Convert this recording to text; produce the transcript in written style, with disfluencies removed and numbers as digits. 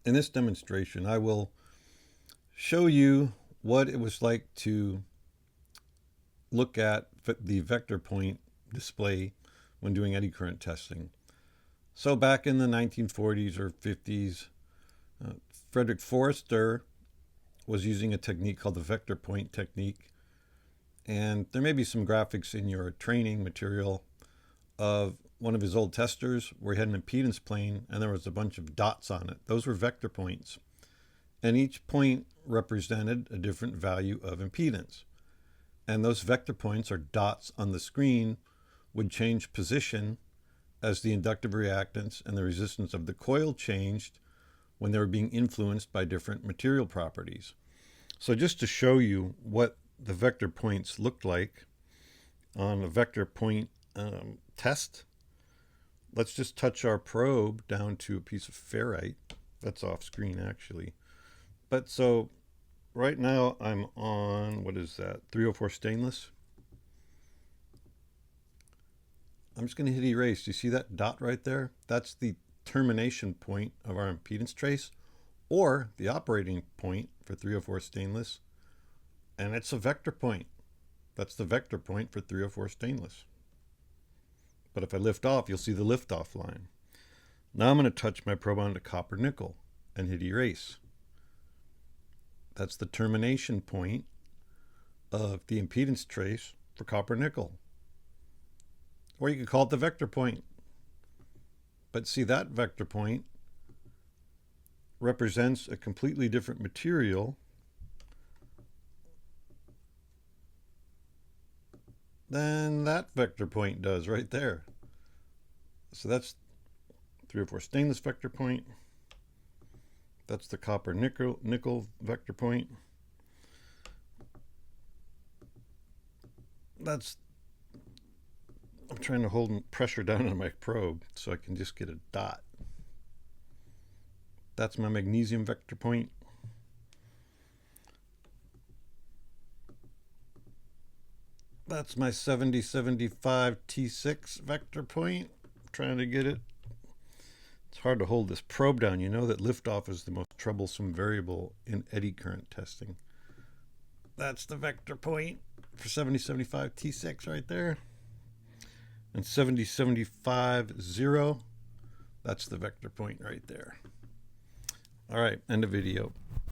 In this demonstration, I will show you what it was like to look at the vector point display when doing eddy current testing. So back in the 1940s or 50s, Frederick Forrester was using a technique called the vector point technique. And there may be some graphics in your training material of one of his old testers where he had an impedance plane and there was a bunch of dots on it. Those were vector points. And each point represented a different value of impedance. And those vector points, or dots on the screen, would change position as the inductive reactance and the resistance of the coil changed when they were being influenced by different material properties. So just to show you what the vector points looked like on a vector point test, let's just touch our probe down to a piece of ferrite. That's off screen actually. But so right now I'm on, what is that, 304 stainless. I'm just going to hit erase. Do you see that dot right there? That's the termination point of our impedance trace, or the operating point for 304 stainless. And it's a vector point. That's the vector point for 304 stainless. But if I lift off, you'll see the lift-off line. Now I'm going to touch my probe onto copper nickel and hit erase. That's the termination point of the impedance trace for copper nickel. Or you could call it the vector point. But see, that vector point represents a completely different material than that vector point does right there. So that's 304 stainless vector point. That's the copper nickel vector point. I'm trying to hold pressure down on my probe so I can just get a dot. That's my magnesium vector point. That's my 7075 T6 vector point. I'm trying to get it. It's hard to hold this probe down. You know that liftoff is the most troublesome variable in eddy current testing. That's the vector point for 7075 T6 right there. And 7075 0, that's the vector point right there. All right, end of video.